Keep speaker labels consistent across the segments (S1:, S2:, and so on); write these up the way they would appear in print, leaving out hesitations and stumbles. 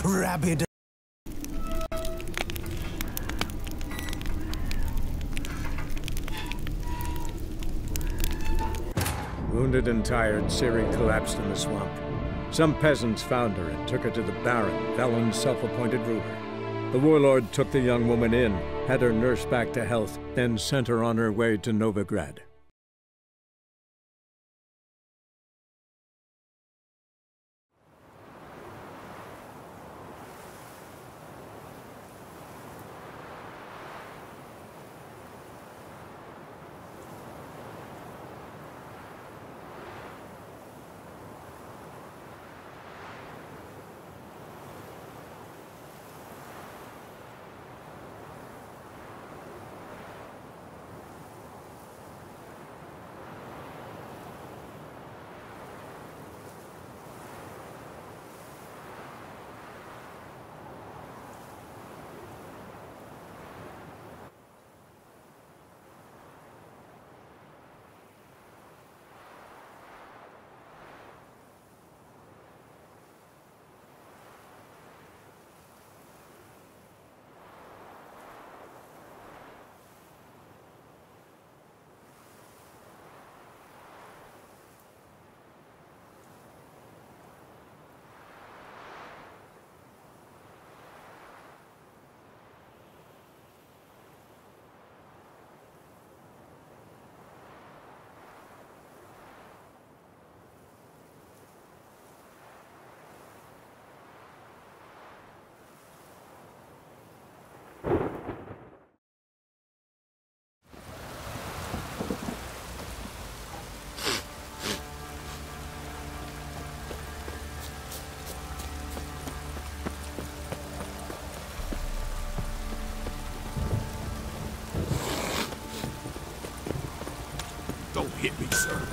S1: rabid.
S2: Wounded and tired, Ciri collapsed in the swamp. Some peasants found her and took her to the Baron, Valen's self-appointed ruler. The warlord took the young woman in, had her nursed back to health, then sent her on her way to Novigrad.
S3: Don't hit me, sir.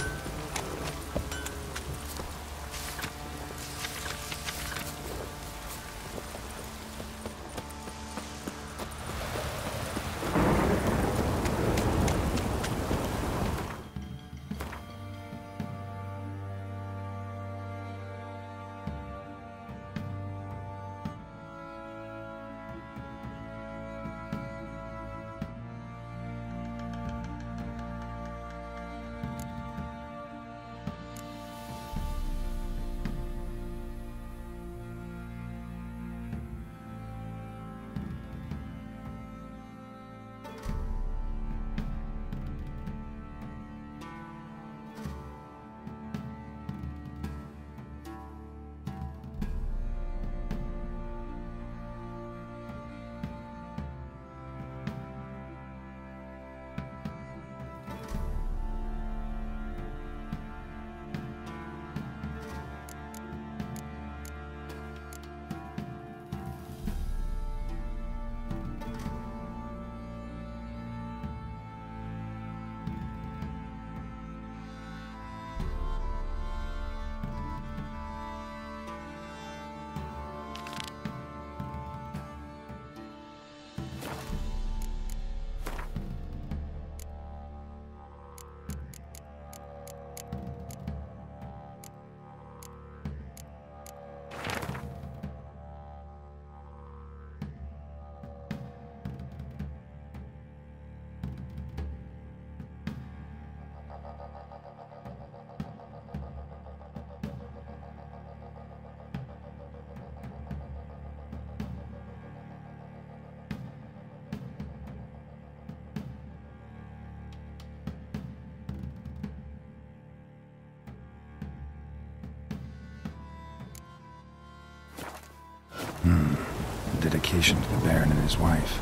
S4: Dedication to the Baron and his wife.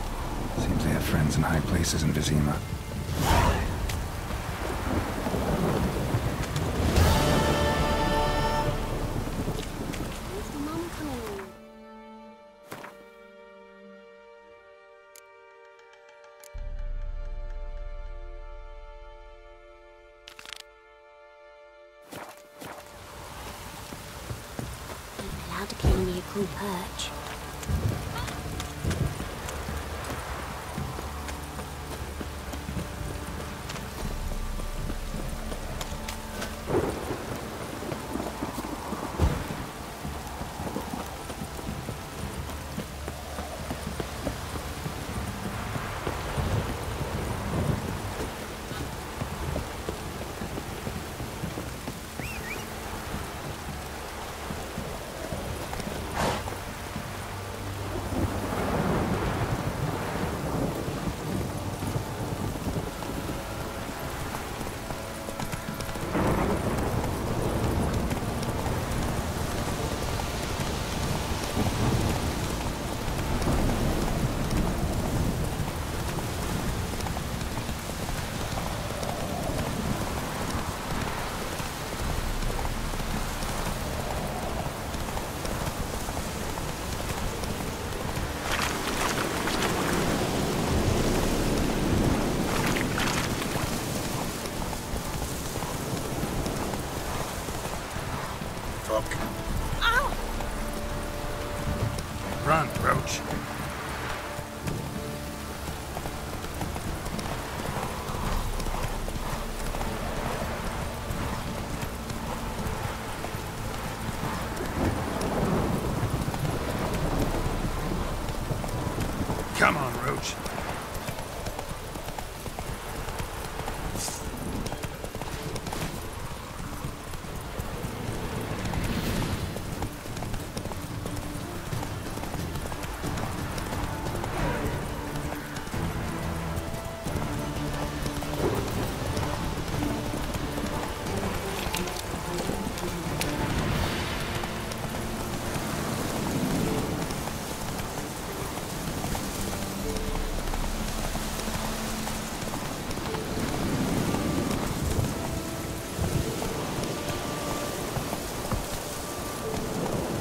S4: Seems they have friends in high places in Vizima.
S5: Allowed to claim me a cool perch.
S3: Run, Roach. Come on, Roach.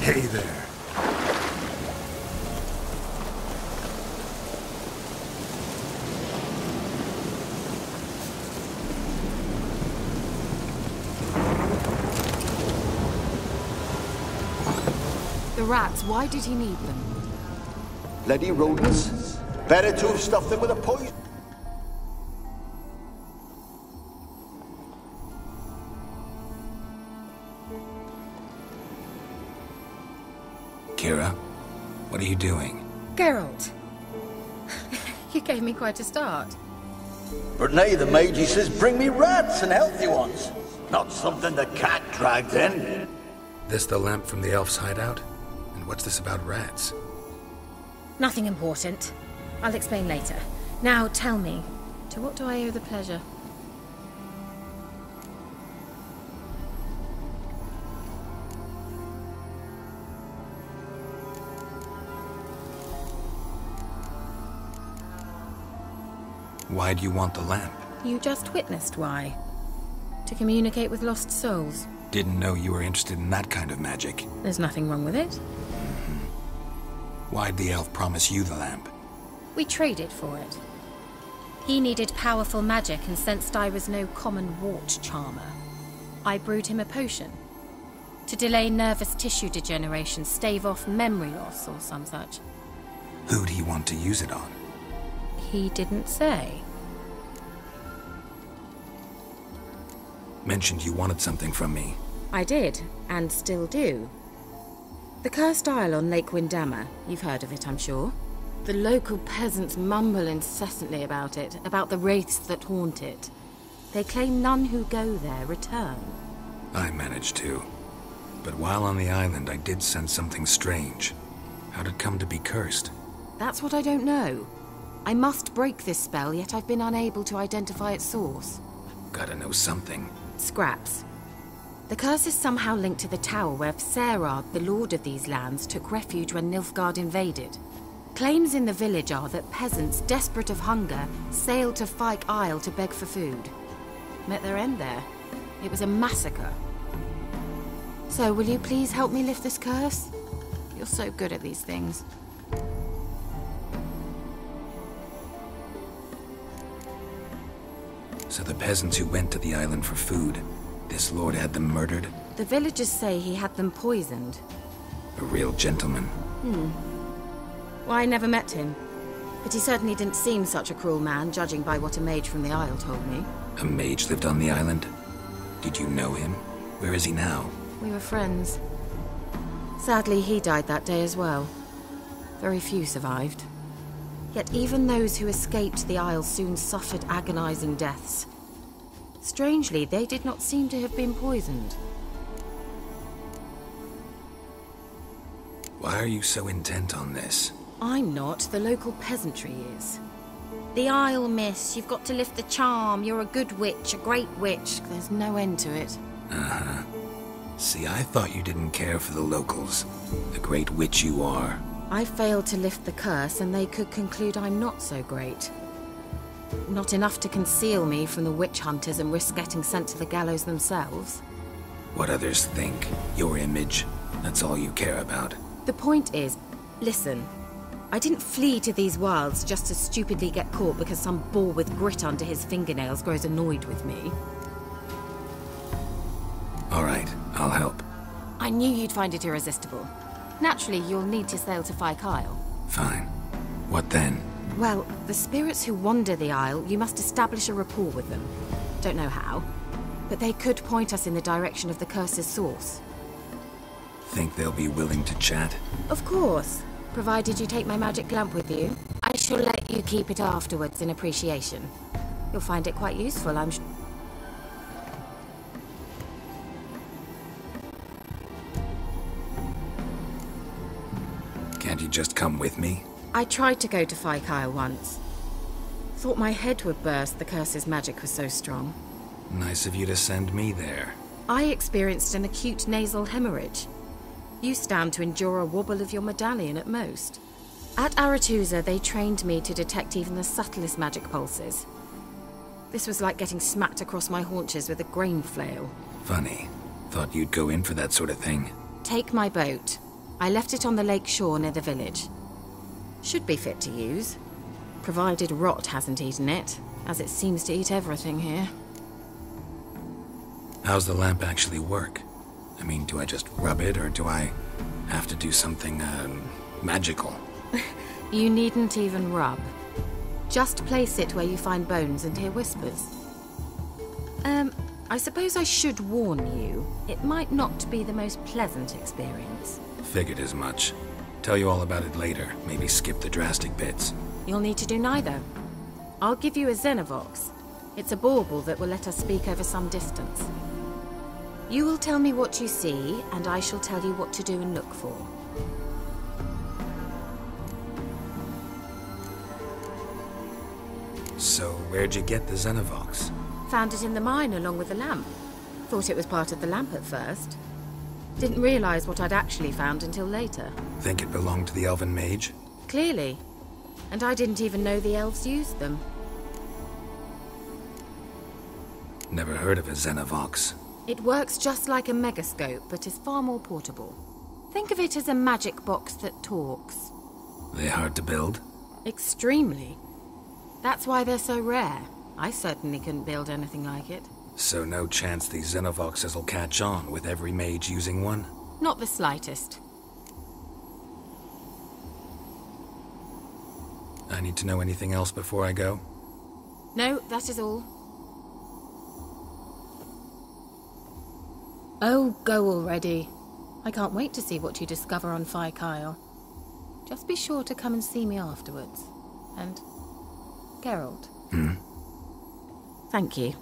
S3: Hey there.
S1: The rats, why did he need them?
S6: Bloody rodents. Better to have stuffed them with a poison.
S4: Kira, what are you doing?
S1: Geralt! You gave me quite a start.
S6: But now the mage, he says, bring me rats and healthy ones. Not something the cat dragged in.
S4: This the lamp from the elf's hideout? And what's this about rats?
S1: Nothing important. I'll explain later. Now tell me, to what do I owe the pleasure?
S4: Why do you want the lamp?
S1: You just witnessed why. To communicate with lost souls.
S4: Didn't know you were interested in that kind of magic.
S1: There's nothing wrong with it.
S4: Why'd the elf promise you the lamp?
S1: We traded for it. He needed powerful magic and sensed I was no common wart charmer. I brewed him a potion. To delay nervous tissue degeneration, stave off memory loss or some such.
S4: Who'd he want to use it on?
S1: He didn't say.
S4: Mentioned you wanted something from me.
S1: I did, and still do. The cursed isle on Lake Windammer. You've heard of it, I'm sure. The local peasants mumble incessantly about it, about the wraiths that haunt it. They claim none who go there return.
S4: I managed to. But while on the island, I did sense something strange. How'd it come to be cursed?
S1: That's what I don't know. I must break this spell, yet I've been unable to identify its source.
S4: Gotta know something.
S1: Scraps. The curse is somehow linked to the tower where Serard, the lord of these lands, took refuge when Nilfgaard invaded. Claims in the village are that peasants, desperate of hunger, sailed to Fyke Isle to beg for food. Met their end there. It was a massacre. So, will you please help me lift this curse? You're so good at these things.
S4: So the peasants who went to the island for food, this lord had them murdered?
S1: The villagers say he had them poisoned.
S4: A real gentleman.
S1: Well, I never met him. But he certainly didn't seem such a cruel man, judging by what a mage from the Isle told me.
S4: A mage lived on the island? Did you know him? Where is he now?
S1: We were friends. Sadly, he died that day as well. Very few survived. Yet even those who escaped the Isle soon suffered agonizing deaths. Strangely, they did not seem to have been poisoned.
S4: Why are you so intent on this?
S1: I'm not, the local peasantry is. The Isle, miss, you've got to lift the charm. You're a good witch, a great witch. There's no end to it.
S4: Uh-huh. See, I thought you didn't care for the locals. The great witch you are.
S1: I failed to lift the curse, and they could conclude I'm not so great. Not enough to conceal me from the witch hunters and risk getting sent to the gallows themselves.
S4: What others think, your image, that's all you care about.
S1: The point is, listen, I didn't flee to these wilds just to stupidly get caught because some boar with grit under his fingernails grows annoyed with me.
S4: All right, I'll help.
S1: I knew you'd find it irresistible. Naturally, you'll need to sail to Phi Kyle.
S4: Fine. What then?
S1: Well, the spirits who wander the Isle, you must establish a rapport with them. Don't know how, but they could point us in the direction of the curse's source.
S4: Think they'll be willing to chat?
S1: Of course, provided you take my magic lamp with you. I shall let you keep it afterwards in appreciation. You'll find it quite useful, I'm sure.
S4: Can't you just come with me?
S1: I tried to go to Phi Kyle once. Thought my head would burst, the curse's magic was so strong.
S4: Nice of you to send me there.
S1: I experienced an acute nasal hemorrhage. You stand to endure a wobble of your medallion at most. At Aretusa, they trained me to detect even the subtlest magic pulses. This was like getting smacked across my haunches with a grain flail.
S4: Funny. Thought you'd go in for that sort of thing.
S1: Take my boat. I left it on the lake shore near the village. Should be fit to use, provided rot hasn't eaten it, as it seems to eat everything here.
S4: How's the lamp actually work? I mean, do I just rub it, or do I have to do something, magical?
S1: You needn't even rub. Just place it where you find bones and hear whispers. I suppose I should warn you, it might not be the most pleasant experience.
S4: Figured as much. Tell you all about it later, maybe skip the drastic bits.
S1: You'll need to do neither. I'll give you a Xenovox. It's a bauble that will let us speak over some distance. You will tell me what you see, and I shall tell you what to do and look for.
S4: So, where'd you get the Xenovox?
S1: Found it in the mine along with the lamp. Thought it was part of the lamp at first. Didn't realize what I'd actually found until later.
S4: Think it belonged to the elven mage?
S1: Clearly. And I didn't even know the elves used them.
S4: Never heard of a Xenovox.
S1: It works just like a megascope, but is far more portable. Think of it as a magic box that talks.
S4: They hard to build?
S1: Extremely. That's why they're so rare. I certainly couldn't build anything like it.
S4: So no chance these Xenovoxes will catch on with every mage using one?
S1: Not the slightest.
S4: I need to know anything else before I go?
S1: No, that is all. Oh, go already. I can't wait to see what you discover on Phi Kyle. Just be sure to come and see me afterwards. And Geralt.
S4: Hmm?
S1: Thank you.